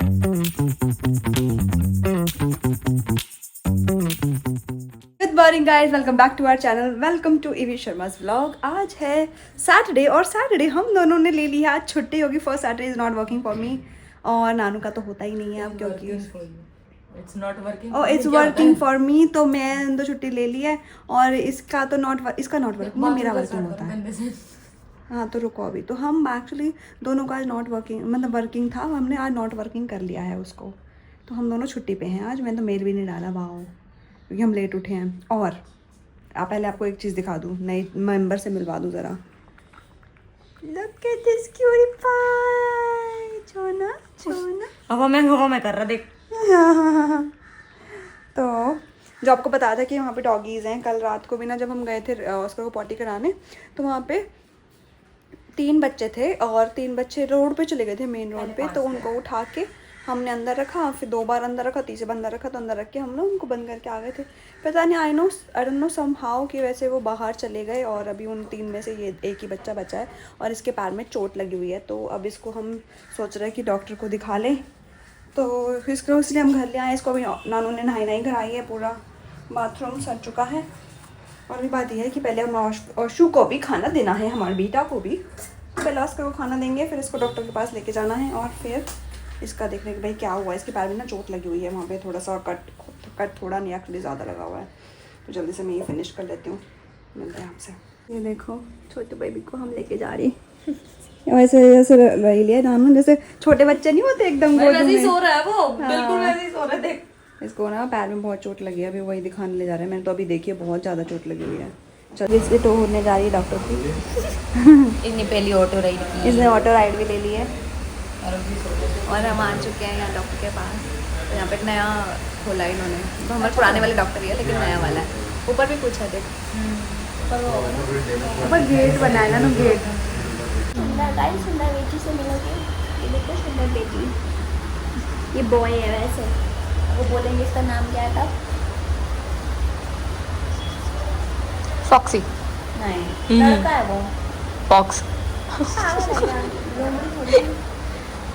Good morning guys, welcome back to our channel. Welcome to EV Sharma's vlog. आज है Saturday और Saturday हम दोनों ने ले लिया आज छुट्टी होगी। First Saturday is not working for me और नानू का तो होता ही नहीं है अब क्योंकि इट्स वर्किंग फॉर मी, तो मैं तो छुट्टी ले ली है और इसका तो इसका नॉट वर्किंग है, मेरा वर्किंग होता है। हाँ तो रुको, अभी तो हम एक्चुअली दोनों का आज नॉट वर्किंग मतलब वर्किंग था, हमने आज नॉट वर्किंग कर लिया है उसको, तो हम दोनों छुट्टी पे हैं आज। मैंने तो मेल भी नहीं डाला वाह, क्योंकि हम लेट उठे हैं। और पहले आपको एक चीज़ दिखा दूँ, नई मेंबर से मिलवा दूँ ज़रा। Look at this cutie pie, छोना छोना। हवा में कर रहा देख। तो जो आपको बताया था कि वहाँ पे डॉगीज़ हैं, कल रात को भी ना जब हम गए थे ऑस्कर को पॉटी कराने, तो वहाँ पे 3 बच्चे थे और 3 बच्चे रोड पे चले गए थे, मेन रोड पे। तो उनको उठा के हमने अंदर रखा, फिर 2 बार अंदर रखा, तीसरे बार अंदर रखा, तो अंदर रख के हम लोग उनको बंद करके आ गए थे। पता नहीं आई डोंट नो समहाउ कि वैसे वो बाहर चले गए और अभी उन 3 में से ये एक ही बच्चा बचा है और इसके पैर में चोट लगी हुई है। तो अब इसको हम सोच रहे हैं कि डॉक्टर को दिखा लें, तो इसको इसलिए हम घर ले आए। इसको अभी नानू ने नहाई कराई है, पूरा बाथरूम सज चुका है। और भी बात यह है कि पहले हम औशु को भी खाना देना है, हमारे बेटा को भी। पहले ऑस्कर को खाना देंगे, फिर इसको डॉक्टर के पास लेके जाना है और फिर इसका देखने कि भाई क्या हुआ है। इसके पैर में ना चोट लगी हुई है, वहाँ पे थोड़ा सा कट थोड़ा नहीं एक्चुअली ज़्यादा लगा हुआ है। तो जल्दी से मैं ये फिनिश कर लेती हूँ, मिलते हैं आपसे। ये देखो छोटे बेबी को हम लेके जा रही वैसे जैसे रही लिया नानू, जैसे छोटे बच्चे नहीं होते एकदम गोद में सो रहा है वो, बिल्कुल वैसे ही सो रहा है। देख इसको ना पैर में बहुत चोट लगी है, अभी वही दिखाने ले जा रहे हैं। मैंने तो अभी देखी है, बहुत ज़्यादा चोट लगी हुई है। चलिए इसलिए तो होने जा रही है डॉक्टर की। इसने पहली ऑटो राइड की, इसने ऑटो राइड भी ले ली है और हम आ चुके हैं यहाँ डॉक्टर के पास। तो यहाँ पे नया खोला है इन्होंने, तो हमारे पुराने वाले डॉक्टर ही है लेकिन नया वाला है। ऊपर भी कुछ है देख, ऊपर गेट बनाया ना, गेट सुंदर बेटी से मिलोगे। ये देखो सुंदर बेटी, ये बॉय है। वैसे वो बोलेंगे इसका नाम क्या था? फॉक्सी नहीं, लड़का है वो। फॉक्स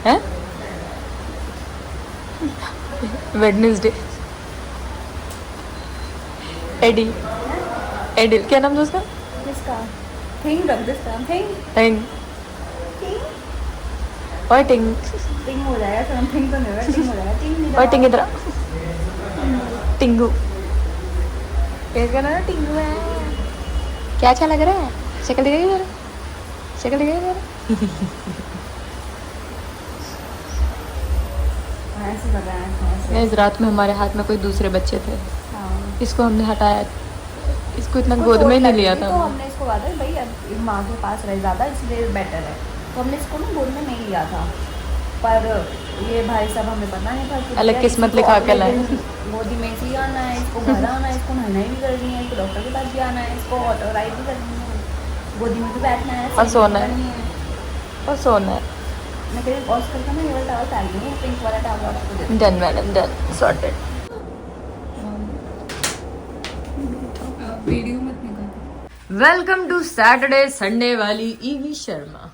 है। वेडनेसडे एडिल क्या नाम था उसका? किसका? थिंग रख दे इसका, थिंग टिंग और टिंग थिंग हो जाएगा। समथिंग तो नहीं होगा, थिंग हो जाएगा। थिंग और टिंग इधर टिंगू, इसका नाम टिंगू है। क्या अच्छा लग रहा है? शक्ल दिखाई जरा, शक्ल दिखाई जरा। ऐसे लग रहा है। इस रात में हमारे हाथ में कोई दूसरे बच्चे थे, हाँ, इसको हमने हटाया, इसको इतना गोद में नहीं लिया था। तो हमने इसको कहा था भाई अब माँ के पास रहे ज़्यादा, इसलिए बेटर है। तो हमने इसको ना गोद में नहीं लिया था, पर ये भाई साहब हमें पता नहीं था कि अलग किस्मत लिखा के लाए। गोदी में से ही आना है, इसको घर आना है, इसको नहाना भी करनी है, इसको डॉक्टर के पास भी आना है, इसको ऑटो राइड भी करनी है, गोदी में भी बैठना है और सोना है। करनी है। और सोना है। मैं कहीं ऑस्कर का ना ये वाला टावल डाल दूँगी, पिंक वाला टावल आपको दे दूँगी। Done madam, done, sorted. Welcome to Saturday Sunday वाली ईवी शर्मा।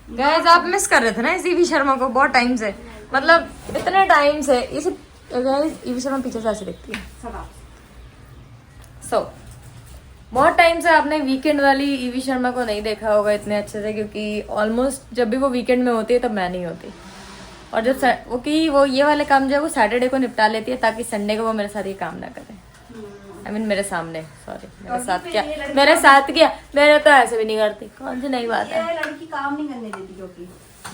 गाइस आप मिस कर रहे थे ना इस ईवी शर्मा को बहुत टाइम से, मतलब इतने टाइम से। इसे गाइस ईवी शर्मा पीछे से ऐसे दिखती है। बहुत टाइम से आपने वीकेंड वाली ईवी शर्मा को नहीं देखा होगा इतने अच्छे से, क्योंकि ऑलमोस्ट जब भी वो वीकेंड में होती है तब मैं नहीं होती। और जब वो ये वाले काम जो है वो सैटरडे को निपटा लेती है, ताकि संडे को वो मेरे साथ ये काम ना करे। I mean, मेरे सामने, सॉरी, मेरे साथ क्या, मेरे तो ऐसे भी नहीं करती। कौन सी नई बात है? लड़की काम नहीं करने देती, क्योंकि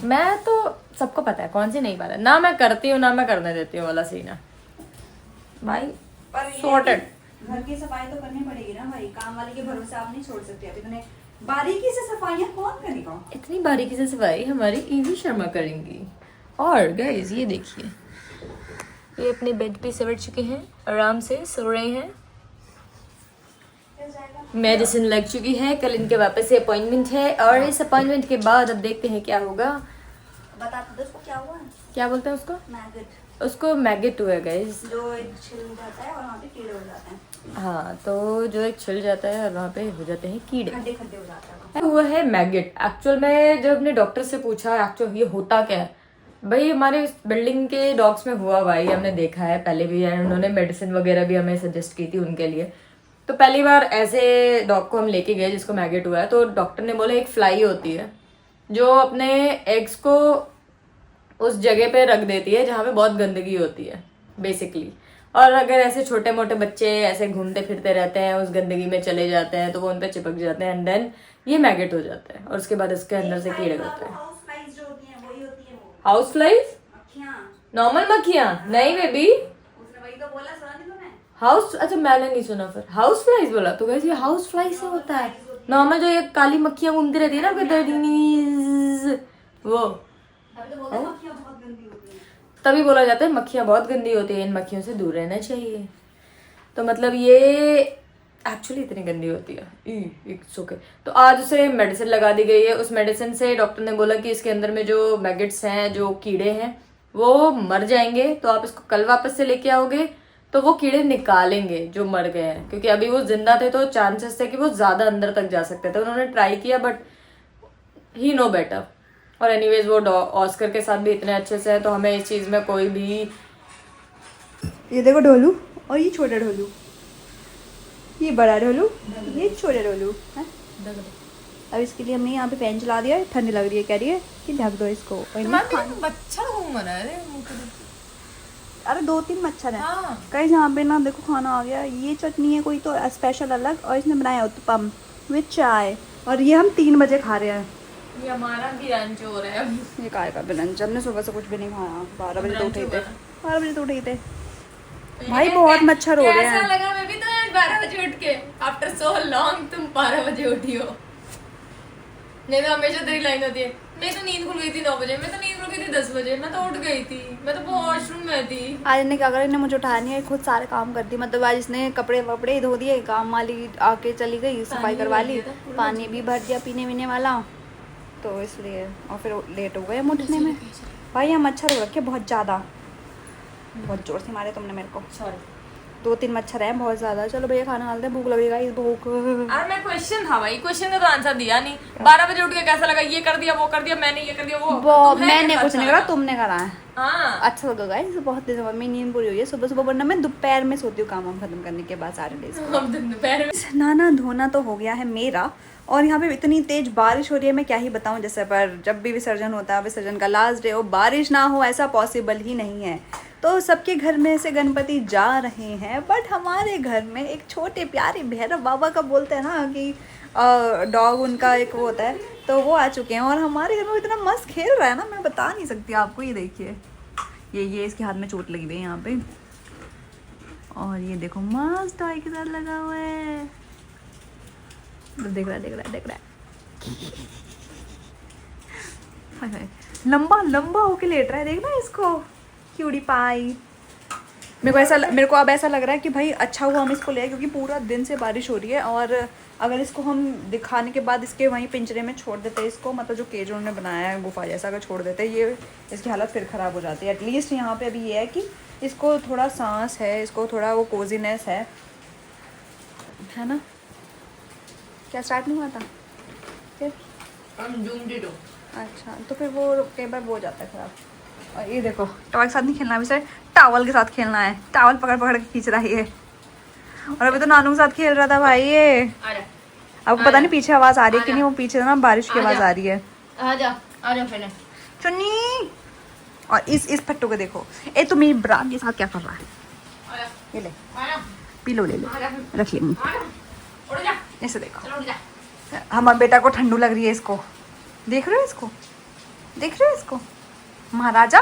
मैं तो सबको पता है कौन सी नई बात है। ना मैं करती हूँ ना मैं करने देती हूँ वाला सीन है भाई। सॉर्टेड। घर की सफाई तो करनी पड़ेगी ना भाई, काम वाले के भरोसे आप नहीं छोड़ सकते। अभी इतने बारीकी से सफाइयाँ कौन करेगा? इतनी बारीकी से सफाई हमारी ईवी शर्मा करेंगी। और गाइस ये देखिए, ये अपने बेड पे सवर चुके हैं, आराम से सो रहे हैं। मेडिसिन लग चुकी है, कल इनके वापस से अपॉइंटमेंट है और इस अपॉइंटमेंट के बाद अब देखते हैं क्या होगा। बता दो उसको क्या हुआ? क्या बोलते हैं उसको? मैगट। उसको मैगेट हुआ है गाइस, जो एक छिल जाता है और वहाँ पे कीड़े हो जाते हैं। हाँ, तो जो एक छिल जाता है और वहाँ पे हो जाते हैं कीड़े, खड्डे खड्डे हो जाता है। हुआ है मैगेट। एक्चुअल में जब अपने डॉक्टर से पूछा एक्चुअल ये होता क्या है, भाई हमारे बिल्डिंग के डॉग्स में हुआ भाई, हमने देखा है पहले भी, एंड उन्होंने मेडिसिन वगैरह भी हमें सजेस्ट की थी उनके लिए। तो पहली बार ऐसे डॉग को हम लेके गए जिसको मैगेट हुआ है, तो डॉक्टर ने बोला एक फ्लाई होती है जो अपने एग्स को उस जगह पे रख देती है जहाँ पे बहुत गंदगी होती है बेसिकली। और अगर ऐसे छोटे मोटे बच्चे ऐसे घूमते फिरते रहते हैं, उस गंदगी में चले जाते हैं, तो वो उन पे चिपक जाते हैं एंड देन ये मैगेट हो जाता है और उसके बाद इसके अंदर से कीड़े होते हैं। House flies? नॉर्मल मक्खियाँ? नहीं बेबी, हाउस, अच्छा मैंने नहीं सुना, फिर हाउस फ्लाइज बोला तो कैसे हाउस फ्लाइज से होता है? नॉर्मल जो ये काली मक्खियाँ घूमती रहती है ना वो, तभी बोला जाता है मक्खियाँ बहुत गंदी होती है, इन मक्खियों से दूर रहना चाहिए। तो मतलब ये एक्चुअली इतनी गंदी होती है, इट्स ओके। तो आज उसे मेडिसिन लगा दी गई है। उस मेडिसिन से डॉक्टर ने बोला कि इसके अंदर में जो मैगेट्स हैं, जो कीड़े हैं, वो मर जाएंगे। तो आप इसको कल वापस से लेके आओगे तो वो कीड़े निकालेंगे जो मर गए हैं, क्योंकि अभी वो जिंदा थे तो चांसेस थे कि वो ज्यादा अंदर तक जा सकते थे। उन्होंने ट्राई किया बट ही नो बेटर। और एनीवेज वो ऑस्कर के साथ भी इतने अच्छे से है, तो हमें इस चीज में कोई भी, ये देखो ढोलू, और ये छोटा ढोलू, ये बड़ा ढोलू, ये छोटा ढोलू है। अब इसके लिए हमने यहाँ पे फैन चला दिया है, ठंडी लग रही है, कह रही है कि ढक दो इसको। मच्छर घूम रहा है। अरे 2-3 मच्छर है हाँ। कहीं यहाँ पे ना। देखो खाना आ गया, ये चटनी है कोई तो स्पेशल अलग, और इसने बनाया उत्पम विद चाय, और ये हम 3 बजे खा रहे हैं। ये हमारा भी लंच हो रहा है। ये काय का लंच, हमने सुबह से कुछ भी नहीं खाया। 12 बजे तो उठे ही थे, 12 बजे तो उठे ही थे भाई। बहुत मच्छर हो रहे हैं। कैसा लगा मैं भी तो 12 बजे उठ के, आफ्टर सो लॉन्ग तुम 12 बजे उठी हो। नहीं तो हमेशा तेरी लाइन होती है, मैं तो नींद खुल गई थी 9 बजे, मैं तो नींद खुल गई थी 10 बजे, मैं तो उठ गई थी, मैं तो वॉशरूम में थी। आज इन्हें क्या करा, इन्हें मुझे उठाया नहीं है, खुद सारे काम करती। मतलब आज इसने कपड़े वपड़े धो दिए, काम वाली आके चली गई, सफाई करवा ली, पानी भी भर दिया पीने वीने वाला, तो इसलिए। और फिर लेट हो गए हम उठने में। भाई यहाँ मच्छर हो रखे बहुत ज़्यादा, बहुत जोर से मारे तुमने मेरे को। सॉरी। 2-3 मच्छर हैं बहुत ज़्यादा। चलो भैया खाना डालते हैं, भूख लगेगा इस भूख। अरे मैं क्वेश्चन था भाई, क्वेश्चन का तो आंसर दिया नहीं। 12 बजे उठ के कैसा लगा, ये कर दिया वो कर दिया, मैंने ये कर दिया वो मैंने कुछ नहीं करा, तुमने करा है। हाँ अच्छा लगा गाइस, बहुत दिन से मम्मी नींद पूरी हुई है। सुबह सुबह, वरना मैं दोपहर में सोती हूँ काम वाम खत्म करने के बाद सारे डेज। हम दोपहर में नहाना धोना तो हो गया है मेरा, और यहाँ पे इतनी तेज बारिश हो रही है, मैं क्या ही बताऊँ। जैसे पर जब भी विसर्जन होता है, विसर्जन का लास्ट डे हो, बारिश ना हो ऐसा पॉसिबल ही नहीं है। तो सबके घर में से गणपति जा रहे हैं, बट हमारे घर में एक छोटे प्यारे भैरव बाबा का बोलते हैं ना कि डॉग उनका एक वो होता है, तो वो आ चुके हैं। और हमारे घर में इतना मस्त खेल रहा है ना, मैं बता नहीं सकती आपको। ये देखिए, ये इसके हाथ में चोट लगी हुई है यहाँ पे, और ये देखो मस्त टॉय के साथ लगा हुआ है। देख रहा है हाय हाय, लंबा लंबा होके लेट रहा है, देखना इसको, क्यूडी पाई। मेरे को अब ऐसा लग रहा है कि भाई अच्छा हुआ हम इसको ले आए, क्योंकि पूरा दिन से बारिश हो रही है। और अगर इसको हम दिखाने के बाद इसके वहीं पिंजरे में छोड़ देते हैं इसको, मतलब जो केज उन्होंने बनाया है गुफा जैसा, अगर छोड़ देते हैं, ये इसकी हालत फिर ख़राब हो जाती है। एटलीस्ट यहाँ पे अभी ये है कि इसको थोड़ा सांस है, इसको थोड़ा वो कोजीनेस है ना। क्या स्टार्ट नहीं हुआ था फिर? अच्छा, तो फिर वो कई बार वो हो जाता है ख़राब। और ये देखो, टॉय के साथ नहीं खेलना, अभी से टावल के साथ खेलना है। टावल पकड़ पकड़ के खींच रहा है ये, और अभी तो नानू के साथ खेल रहा था भाई ये। आपको पता नहीं पीछे आवाज़ आ रही है कि नहीं, वो पीछे ना बारिश की आवाज़ आ रही है। आजा चुन्नी, और इस फट्टू को देखो, ए तू मेरी ब्रा के साथ क्या कर रहा है? ये ले, पी लो, ले रख लेंगे। ऐसे देखो, हमारे बेटा को ठंडू लग रही है इसको, देख रहे हो इसको, देख रहे हो इसको, महाराजा।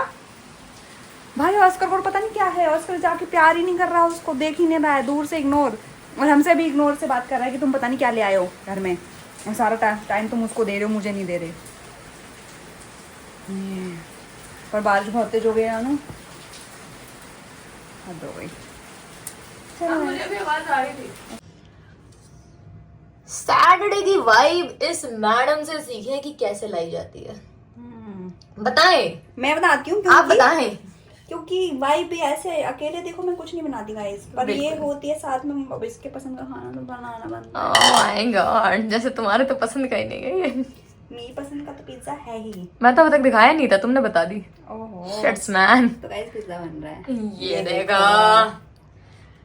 भाई ऑस्कर को पता नहीं क्या है, ऑस्कर जाके प्यार ही नहीं कर रहा, उसको देख ही नहीं रहा है, दूर से इग्नोर, और हमसे भी इग्नोर से बात कर रहा है कि तुम पता नहीं क्या ले आए हो घर में, और सारा टाइम तुम उसको दे रहे हो, मुझे नहीं दे रहे। पर बारिश बहुत तेज हो गई है ना, हद हो गई। मुझे भी आवाज आ रही थी। सैटरडे की वाइब इस मैडम से सीखे कि कैसे लाई जाती है। बताएं? मैं बताती हूँ, आप बताएं। क्योंकि वाइब भी ऐसे अकेले देखो मैं कुछ नहीं बनाती गाइस, पर ये होती है साथ में। अब इसके पसंद का खाना तो बनाना बनता है। ओह माय गॉड, जैसे तुम्हारे तो पसंद का ही नहीं है। मेरी पसंद का तो पिज्जा है ही। मैं तो अभी तक दिखाया नहीं था, तुमने बता दी। ओहो शिट्स मैन। तो गाइस पिज्जा बन रहा है, ये देखा,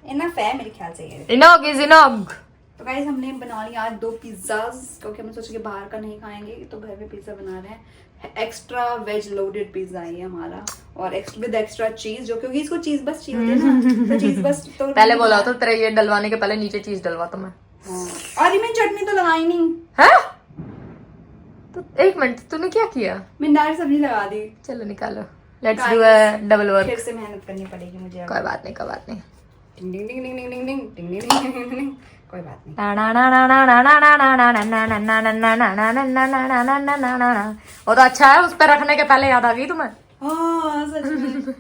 इनफ है मेरे ख्याल से ये। इनोग इज इनोग। तो गाइस हमने बना लिया आज 2 पिज्जाज, क्योंकि हम सोचे कि बाहर का नहीं खाएंगे तो घर में पिज्जा बना रहे हैं। एक्स्ट्रा वेज लोडेड पिज्जा है ये हमारा, और विद एक्स्ट्रा चीज, जो क्योंकि इसको चीज बस चाहिए होती है ना, तो चीज बस तो पहले बोला तो तेरा ये डलवाने के पहले नीचे चीज डलवा तो मैं। हाँ। और मैं चटनी तो लगाई नहीं है तो एक मिनट, तूने क्या किया? मैंने डायरेक्ट सब्जी लगा दी। चलो निकालो, let's do a double work. फिर से मेहनत करनी पड़ेगी मुझे अब। कोई बात नहीं, कोई बात नहीं। डिंग डिंग डिंग डिंग डिंग डिंग डिंग डिंग डिंग डिंग डिंग डिंग। कोई बात नहीं। वो तो अच्छा है, उस पर रखने के पहले याद आ गई तुम्हें। हाँ सच में।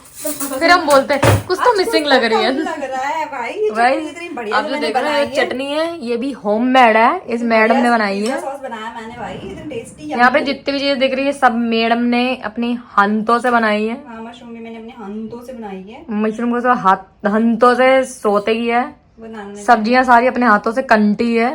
फिर हम बोलते हैं कुछ तो मिसिंग लग रही है। लग रहा है भाई, ये भाई चटनी इतनी बढ़िया आप जो जो मैंने देख रहे हो बनाई ये चटनी है, ये भी होममेड है, इस मैडम ने बनाई है। सॉस बनाया मैंने भाई, इतनी टेस्टी। यहाँ पे जितनी भी चीज दिख रही है सब मैडम ने अपनी हाथों से बनाई है। हाँ मशरूम भी मैंने अपने हाथों से बनाई है, मशरूम को तो हाथों से सोते की है, बनाने। सब्जियां सारी अपने हाथों से कंटी है,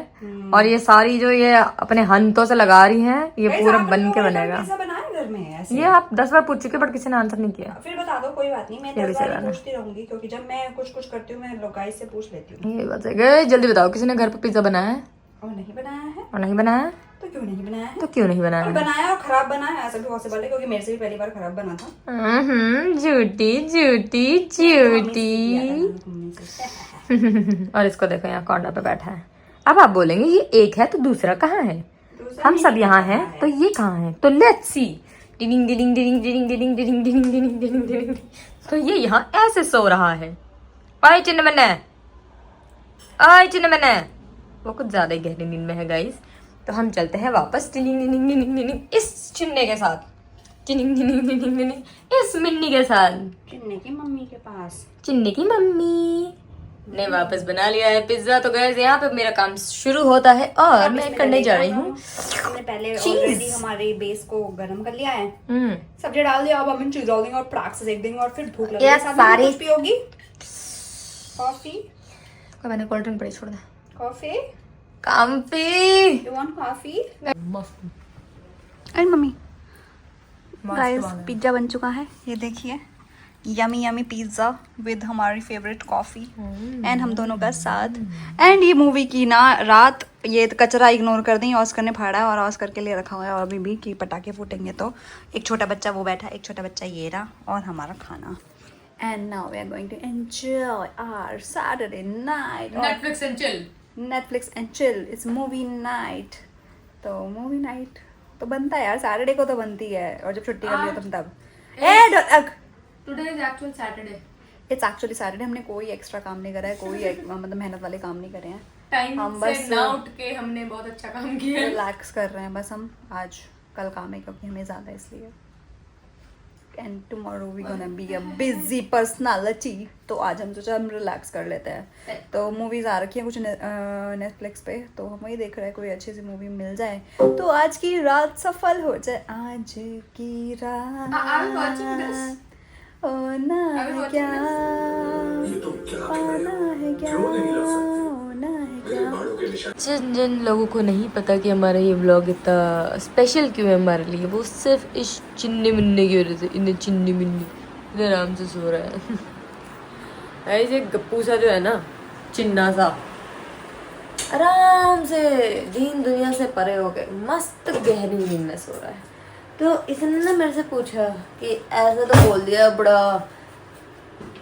और ये सारी जो ये अपने हाथों से लगा रही हैं, ये पूरा बन के बनेगा। पिज्जा बनाया घर में ऐसे? ये आप 10 बार पूछ चुके बट किसी ने आंसर नहीं किया। फिर बता दो, कोई बात नहीं, मैं ये भी 10 बार चला ना। पूछती रहूंगी, क्योंकि जब मैं कुछ करती हूँ मैं लोग से पूछ लेती हूँ। ये बात है, जल्दी बताओ किसी ने घर पे पिज्जा बनाया है और नहीं बनाया है और नहीं बनाया है तो क्यों नहीं बनाया है? तो क्यों नहीं बनाया और है? बनाया और खराब बना है ऐसा भी पॉसिबल है, क्योंकि मेरे से भी पहली बार खराब बना था। झूठी झूठी झूठी। मम्मी से। और इसको देखो यहाँ कॉर्नर पे बैठा है। अब आप बोलेंगे ये एक है तो दूसरा कहाँ है? दूसरा हम सब नहीं यहाँ पता हैं तो ये कहाँ है? तो लेट्स सी। डिडिंग डिडिंग डिडिंग डिडिंग डिडिंग डिडिंग डिडिंग डिडिंग डिडिंग डिडिंग। तो ये यहाँ ऐसे सो रहा है। ओए चिन्ह मन्ने, ओए चिन्ह मन्ने। वो कुछ ज्यादा ही गहरी नींद में है गाइस, तो हम चलते हैं वापस डिडिंग डिडिंग डिडिंग डिडिंग इस चिन्ने के साथ, डिडिंग डिडिंग डिडिंग डिडिंग इस मिन्नी के साथ, चिन्ने की मम्मी के पास। चिन्ने की मम्मी ने वापस बना लिया है पिज्जा। तो गाइस यहाँ पे मेरा काम शुरू होता है और मैं करने जा रही हूँ। हमने पहले ऑलरेडी हमारे बेस को गरम कर लिया है, सब्जी डाल दिया, अब हम चीज डाल देंगे और पराग से सेक देंगे और फिर भूख लगेगी। ये साथ में सारी- कुछ भी होगी, कॉफी। मैंने कोल्ड ड्रिंक पड़ी, छोड़ दे। कॉफी, काफी यू वांट कॉफी? मस्त। अरे मम्मी मस्त गाइस बना है। पिज्जा बन चुका है, ये देखिए, यमी यमी पिज्जा विद हमारी फेवरेट कॉफी एंड हम दोनों का साथ। एंड ये मूवी की ना रात, ये कचरा इग्नोर कर दें, ऑस्कर ने फाड़ा है और ऑस्कर के लिए रखा हुआ है, और अभी भी कि पटाखे फूटेंगे। तो एक छोटा बच्चा वो बैठा, एक छोटा बच्चा ये रहा, और हमारा खाना। And now we are going to enjoy our Saturday night. Netflix and chill. Netflix and chill, it's movie night. तो मूवी नाइट तो बनता है यार, सैटरडे को तो बनती है, और जब छुट्टी कर लियो तब। Today is actual Saturday. It's actually Saturday. हमने कोई एक्स्ट्रा काम नहीं करा है, कोई मतलब मेहनत वाले काम नहीं करे हैं। टाइम हम से बस ना उठ के हमने बहुत अच्छा काम किया है। रिलैक्स कर रहे हैं बस हम। आज कल काम है क्योंकि हमें ज़्यादा इसलिए। And tomorrow we gonna be a busy personality. तो आज हम सोचा हम रिलैक्स कर लेते हैं। तो मूवीज आ रखी हैं कुछ नेटफ्लिक्स पे, तो हम वही देख रहे हैं, कोई अच्छी सी मूवी मिल जाए तो आज की रात सफल हो जाए। आज की रात ओ ना है क्या, पाना है क्या, होना है क्या। जिन जिन लोगों को नहीं पता कि हमारा ये व्लॉग इतना स्पेशल क्यों है हमारे लिए, वो सिर्फ इस चिन्नी मिन्नी की वजह से। इन्हें चिन्नी मिन्नी इधर आराम से सो रहा है। ऐसे गप्पू सा जो है ना, चिन्ना सा, आराम से दीन दुनिया से परे हो गए मस्त गहरी नींद में सो रहा है। तो इसने ना मेरे से पूछा कि ऐसा तो बोल दिया बड़ा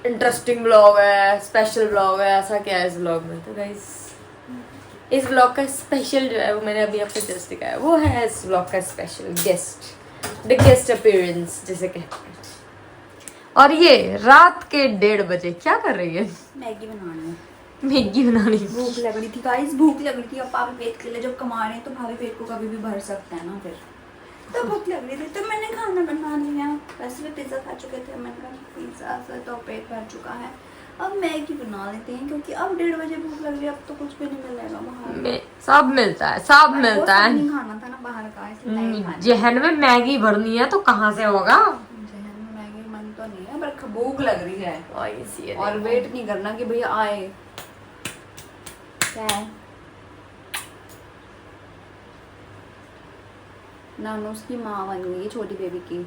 इंटरेस्टिंग व्लॉग है, स्पेशल व्लॉग है, ऐसा क्या है इस व्लॉग में? तो गाइस इस व्लॉग का स्पेशल जो है वो मैंने अभी आपको जस्ट दिखाया, वो है इस व्लॉग का special guest, the guest appearance जिसे कहते हैं। और ये रात के 1:30 बजे क्या कर रही है? मैगी बनानी है। मैगी बनानी। भूख लग रही थी गाइस, भूख लग रही थी। अब भाभी पेट के लिए जब कमा रहे हैं तो भाभी पेट को कभी भी भर सकते हैं ना, फिर तो भूख लग रही थी तो मैंने खाना बना लिया। वैसे भी पिज़्ज़ा खा चुके थे, मैंने कहा पिज़्ज़ा से तो पेट भर चुका है, अब मैगी बना लेते हैं, क्योंकि अब 1:30 बजे भूख लग रही है। अब तो कुछ भी नहीं मिलेगा बाहर, सब मिलता है, सब मिलता है। नहीं खाना था ना बाहर का, इसलिए नहीं खाना। जहन में मैगी भरनी है तो कहाँ से होगा? जहन में मैगी मन तो नहीं है, पर भूख लग रही है। और और वेट नहीं करना कि भैया आए। क्या है? नानू उसकी माँ बन गई है छोटी बेबी की।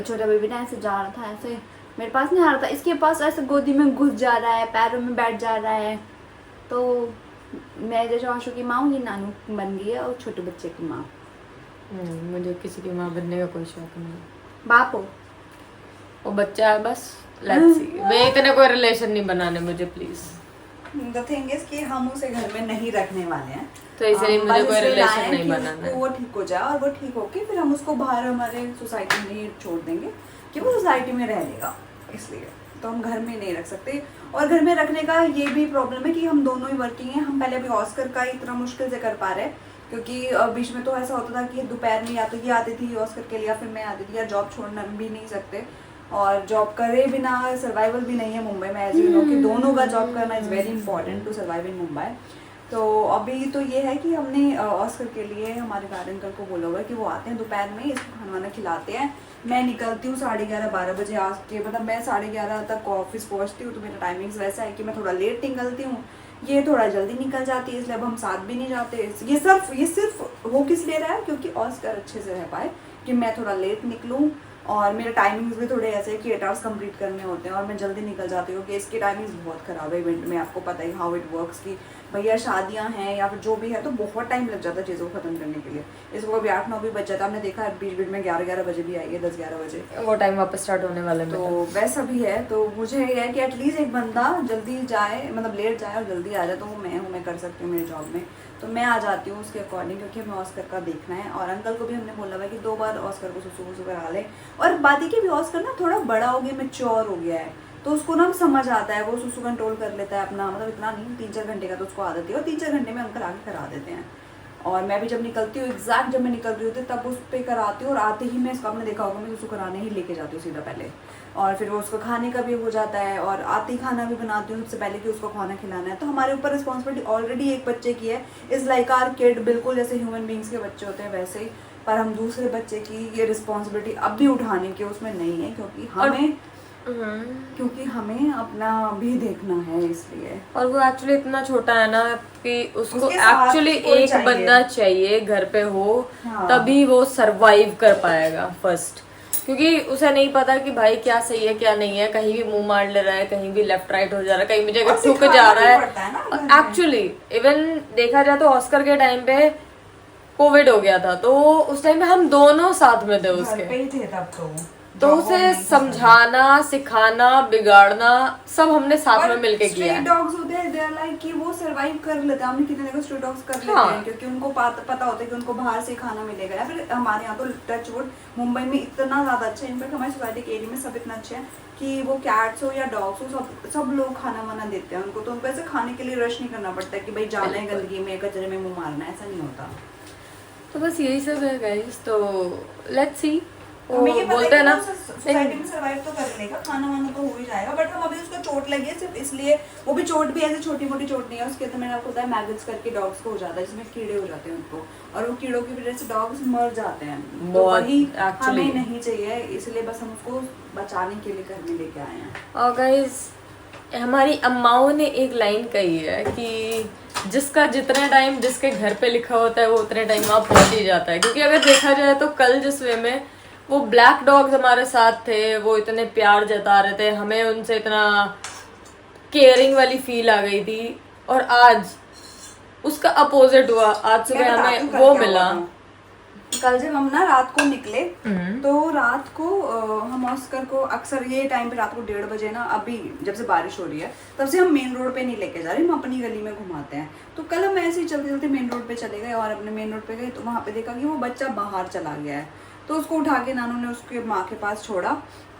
छोटा बेबी ना ऐसे जा रहा था, ऐसे मेरे पास नहीं आ रहा था, इसके पास ऐसे गोदी में घुस जा रहा है, पैरों में बैठ जा रहा है। तो मैं जैसे आशु की माँ हूँ, ये नानू बन गई है और छोटे बच्चे की माँ। मुझे किसी की माँ बनने का कोई शौक नहीं है। बाप हो वो बच्चा है बस, लेट्स सी। वे इतने कोई रिलेशन नहीं बनाने मुझे प्लीज। द थिंग इज कि हम उसे घर में नहीं रखने वाले हैं, तो इसलिए बस मुझे कोई इसलिए रिलेशन लाए हैं नहीं कि बनाना है। वो ठीक हो जाए, और वो ठीक होके फिर हम उसको बाहर हमारे सोसाइटी में ही छोड़ देंगे कि वो सोसाइटी में रह लेगा। इसलिए तो हम घर में नहीं रख सकते। और घर में रखने का ये भी प्रॉब्लम है कि हम दोनों ही वर्किंग हैं। हम पहले अभी ऑस्कर का इतना मुश्किल से कर पा रहे हैं, क्योंकि बीच में तो ऐसा होता था कि दोपहर में या तो ये आती थी ऑस्कर के लिए या फिर मैं आती थी, या जॉब छोड़ना भी नहीं सकते, और जॉब करे बिना सर्वाइवल भी नहीं है मुंबई में, एज यू नो कि दोनों का जॉब करना is very important to survive in Mumbai. तो अभी तो ये है कि हमने ऑस्कर के लिए हमारे कार अंकल को बोला हुआ है कि वो आते हैं दोपहर में, इसको खाना वाना खिलाते हैं। मैं निकलती हूँ 11:30-12 बजे आके, मतलब मैं 11:30 तक ऑफिस पहुँचती हूँ, तो मेरा टाइमिंग्स वैसा है कि मैं थोड़ा लेट निकलती हूँ, ये थोड़ा जल्दी निकल जाती है, इसलिए अब हम साथ भी नहीं जाते। ये सिर्फ वो किस ले रहा है क्योंकि ऑस्कर अच्छे से रह पाए, कि मैं थोड़ा लेट निकलूँ, और मेरे टाइमिंग्स भी थोड़े ऐसे कि 8 आवर्स कंप्लीट करने होते हैं और मैं जल्दी निकल जाती हूँ, कि इसकी टाइमिंग्स बहुत ख़राब है इवेंट में। आपको पता ही हाउ इट वर्क्स कि भैया शादियाँ हैं या फिर जो भी है, तो बहुत टाइम लग जाता है चीज़ों को ख़त्म करने के लिए। इसको कभी 8-9 भी बज जाता है, हमने देखा बीच में 11-11 बजे भी आई है, 10-11 बजे, वो टाइम वापस स्टार्ट होने वाले में। तो वैसा भी है। तो मुझे ये है कि एटलीस्ट एक बंदा जल्दी जाए, मतलब लेट जाए और जल्दी आ जाए, तो वो मैं कर सकती हूँ मेरी जॉब में, तो मैं आ जाती हूँ उसके अकॉर्डिंग, क्योंकि हमें ऑस्कर का देखना है। और अंकल को भी हमने बोला हुआ है कि 2 बार ऑस्कर को सुसु करा लें। और बात ही कि भी ऑस्कर ना थोड़ा बड़ा हो गया, मैच्योर हो गया है, तो उसको ना समझ आता है, वो सुसु कंट्रोल कर लेता है अपना, मतलब इतना नहीं, 3-4 घंटे का तो उसको आदत है, और 3-4 घंटे में अंकल आगे करा देते हैं। और मैं भी जब निकलती हूँ, एग्जैक्ट जब मैं निकल रही होती तब उस पर कराती हूँ, और आते ही मैं इसको, आपने देखा होगा, मैं उसको कराने ही लेके जाती हूँ सीधा पहले, और फिर वो उसको खाने का भी हो जाता है, और आते ही खाना भी बनाती हूँ सबसे पहले कि उसको खाना खिलाना है। तो हमारे ऊपर रिस्पॉन्सिबिलिटी ऑलरेडी एक बच्चे की है, इज़ लाइक आवर किड, बिल्कुल जैसे ह्यूमन बींग्स के बच्चे होते हैं वैसे ही, पर हम दूसरे बच्चे की ये रिस्पॉन्सिबिलिटी अब भी उठाने की उसमें नहीं है, क्योंकि हमें अपना भी देखना है इसलिए। और वो एक्चुअली इतना छोटा है ना कि उसको उसके साथ एक्चुअली कोई एक चाहिए। बंदा चाहिए घर पे हो, हाँ। तभी वो सरवाइव कर पाएगा फर्स्ट, क्योंकि उसे नहीं पता कि भाई क्या सही है क्या नहीं है, कहीं भी मुंह मार ले रहा है, कहीं भी लेफ्ट राइट हो जा रहा है, कहीं भी जगह और ठुक सिखाना जा भी रहा पड़ता है ना है। घर में। एक्चुअली इवन देखा जाए तो ऑस्कर के टाइम पे कोविड हो गया था, तो उस टाइम पे हम दोनों साथ में थे घर उसके, पे ही थे तब तो उसे समझाना, सिखाना, बिगाड़ना सब हमने साथ में मिलके किया है। डॉग्स होते हैं, दे आर लाइक कि वो सरवाइव कर लेते हैं, हमने कितने देखो स्ट्रीट डॉग्स कर लेते हाँ। हैं, क्योंकि उनको पता होता है कि उनको बाहर से खाना मिलेगा। या फिर हमारे यहाँ तो टच वुड मुंबई में इतना ज्यादा अच्छा है, इनफैक्ट हमारी सोसाइटी के एरिया में सब इतना अच्छा है कि वो कैट्स हो या डॉग्स हो, सब लोग खाना वाना देते हैं उनको, तो उनको ऐसे खाने के लिए रश नहीं करना पड़ता है कि भाई जाना है गंदगी में, कचरे में मुंह मारना है, ऐसा नहीं होता। तो बस यही सब है गाइस, तो लेट्स सी। हमें ये बोलते हैं ना, सोसाइटी में सर्वाइव तो कर लेगा, खाना वाना तो हो ही जाएगा, बट हम अभी उसको चोट लगी है सिर्फ इसलिए, वो भी चोट भी ऐसे छोटी मोटी चोट नहीं है उसके, तो मैंने आपको बताया मैगट्स करके डॉग्स को हो जाता है, जिसमें कीड़े हो जाते हैं उनको, और वो कीड़ों की वजह से डॉग्स मर जाते हैं, तो बहुत वही actually। हमें नहीं चाहिए, इसलिए बस हम उसको बचाने के लिए घर में लेके आए हैं। और गाइस हमारी अम्माओं ने एक लाइन कही है कि जिसका जितना टाइम जिसके घर पे लिखा होता है वो उतने टाइम वहाँ पहुंच ही जाता है, क्योंकि अगर देखा जाए तो कल जिस वे में वो ब्लैक डॉग्स हमारे साथ थे, वो इतने प्यार जता रहे थे, हमें उनसे इतना केयरिंग वाली फील आ गई थी, और आज उसका अपोजिट हुआ। आज सुबह मैं बताती हमें हूँ कल वो क्या मिला। हुआ था। कल जब हम ना रात को निकले, तो रात को हम ऑस्कर को अक्सर ये टाइम पे रात को 1:30 बजे ना, अभी जब से बारिश हो रही है तब से हम मेन रोड पे नहीं लेके जा रहे, हम अपनी गली में घुमाते हैं। तो कल हम ऐसे ही चलते चलते मेन रोड पे चले गए, और अपने मेन रोड पे गए तो वहाँ पे देखा कि वो बच्चा बाहर चला गया है, तो उसको उठा के नानू ने उसके माँ के पास छोड़ा,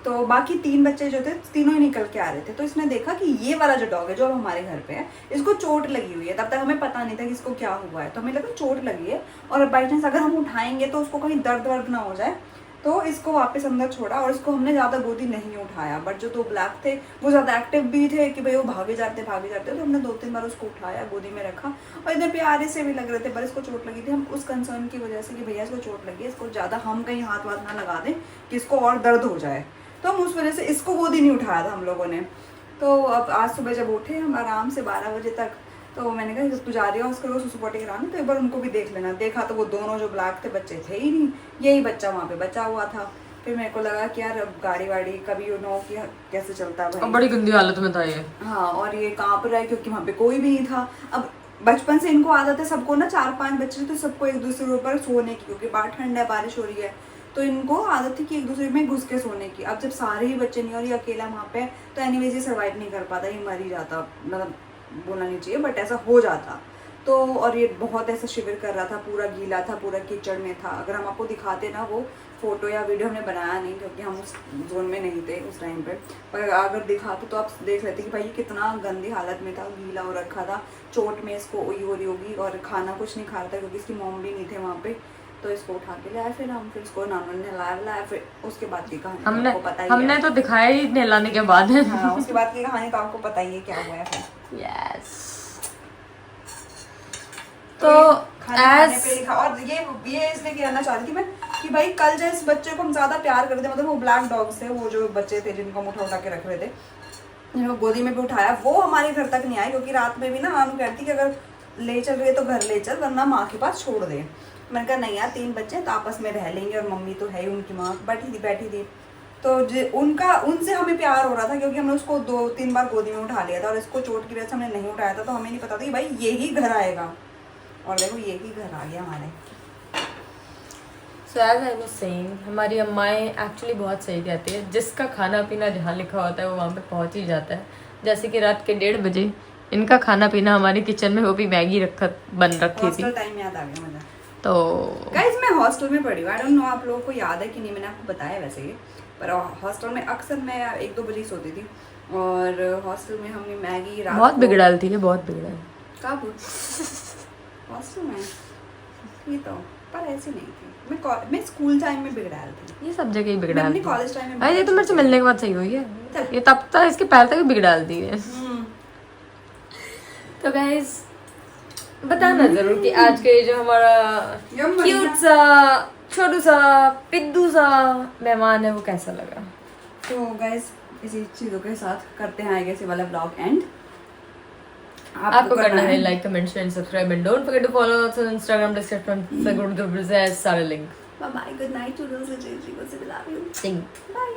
तो बाकी 3 बच्चे जो थे तीनों ही निकल के आ रहे थे, तो इसने देखा कि ये वाला जो डॉग है जो अब हमारे घर पे है, इसको चोट लगी हुई है। तब तक हमें पता नहीं था कि इसको क्या हुआ है, तो हमें लगा चोट लगी है, और बाई चांस अगर हम उठाएंगे तो उसको कहीं दर्द ना हो जाए, तो इसको वापस अंदर छोड़ा, और इसको हमने ज़्यादा गोदी नहीं उठाया। बट जो 2 ब्लैक थे वो ज़्यादा एक्टिव भी थे कि भाई वो भागे जाते, तो हमने 2-3 बार उसको उठाया, गोदी में रखा, और इतने प्यारे से भी लग रहे थे, पर इसको चोट लगी थी। हम उस कंसर्न की वजह से कि भैया इसको चोट लगी है, इसको ज़्यादा हम कहीं हाथ वाथ ना लगा दें कि इसको और दर्द हो जाए, तो हम उस वजह से इसको गोदी नहीं उठाया था हम लोगों ने। तो अब आज सुबह जब उठे हम आराम से 12 बजे तक तो मैंने कहा तू जा रही है उसको सुसु पोटी कराने, तो एक बार उनको भी देख लेना। देखा तो वो दोनों जो ब्लैक थे बच्चे थे ही नहीं, यही बच्चा वहाँ पे बचा हुआ था। फिर मेरे को लगा कि यार अब गाड़ी वाड़ी कभी यू नो कि कैसे चलता है भाई। बड़ी गंदी हालत में था ये। हाँ, और ये कहाँ पर है क्योंकि वहाँ पे कोई भी नहीं था। अब बचपन से इनको आदत है सबको ना, 4-5 बच्चे तो सबको एक दूसरे के ऊपर सोने की, क्योंकि बाहर ठंड है, बारिश हो रही है, तो इनको आदत थी कि एक दूसरे में घुस के सोने की। अब जब सारे ही बच्चे नहीं और ये अकेला वहाँ पे, तो एनीवेज ये सर्वाइव नहीं कर पाता, ये मर ही जाता, मतलब बोलना नहीं चाहिए बट ऐसा हो जाता। तो और ये बहुत ऐसा शिविर कर रहा था, पूरा गीला था, पूरा कीचड़ में था। अगर हम आपको दिखाते ना वो फोटो या वीडियो, हमने बनाया नहीं क्योंकि हम उस जोन में नहीं थे उस टाइम पे, पर अगर दिखाते तो आप देख लेते कि भाई ये कितना गंदी हालत में था, गीला हो रखा था, चोट में इसको हुई हो रही होगी, और खाना कुछ नहीं खा रहा था क्योंकि इसकी मॉम भी नहीं थे वहाँ पे। तो इसको उठा के लाया, फिर हम फिर इसको नानू ने नहलाया, फिर उसके बाद की कहानी आपको पता ही है। हमने तो दिखाया ही नहलाने के बाद है। हाँ, उसके बाद की कहानी तो आपको पता ही है क्या हुआ है फिर। यस। तो खाने पे लिखा, और ये इसलिए कहना चाह रही थी मैं कि भाई कल जो इस बच्चे को हम ज्यादा प्यार करते, मतलब वो ब्लैक डॉग्स थे, वो जो बच्चे थे जिनको हम उठा के रख रहे थे, जिनको गोदी में भी उठाया, वो हमारे घर तक नहीं आए, क्योंकि रात में भी ना नानू कहती कि अगर ले चल रही है तो घर ले चल, वरना माँ के पास छोड़ दे। मैंने कहा नहीं यार, 3 बच्चे तो आपस में रह लेंगे, और मम्मी तो है ही, उनकी माँ बैठी थी तो उनसे हमें प्यार हो रहा था, क्योंकि हमने उसको 2-3 बार गोदी में उठा लिया था, और इसको चोट की वजह से हमने नहीं उठाया था, तो हमें नहीं पता था कि भाई यही घर आएगा, और देखो यही घर आ गया हमारे। So as I was saying, हमारी अम्माएं एक्चुअली बहुत सही कहती है, जिसका खाना पीना जहाँ लिखा होता है वो वहाँ पे पहुँच ही जाता है। जैसे कि रात के 1:30 बजे इनका खाना पीना हमारे किचन में, वो भी मैगी बन रखी थी। हॉस्टल टाइम याद आ गया मुझे। तो गाइस मैं हॉस्टल में पढ़ी हूँ, आई डोंट नो आप लोगों को याद है कि नहीं, मैंने आपको बताया वैसे ही, पर हॉस्टल में अक्सर मैं 1-2 बजे सोती थी, और हॉस्टल में हमने मैगी रात बहुत को- बिगड़ाल थी, बहुत बिगड़ाल। कब हॉस्टल में ये तो, पर ऐसी नहीं थी, मैं स्कूल टाइम में बिगड़ाल थी, ये सब जगह ही मैं बिगड़ाल अपनी थी। कॉलेज टाइम में अरे ये तो मेरे से मिलने के बाद सही हुई है, ये तब तक इसके पहले तक भी बिगड़ाल दी है। तो गाइस बताना जरूर कि आज के जो हमारा क्यूट सा छोटू सा पिद्दू सा मेहमान है वो कैसा लगा। तो गाइस इसी चीज़ों के साथ करते हैं आगे से वाला ब्लॉग एंड। आपको करना है like comment share subscribe and don't forget to follow us on Instagram description से गुड सारे लिंक। Bye bye, good night to दोस्त, जी को से लव यू, सिंग बाय।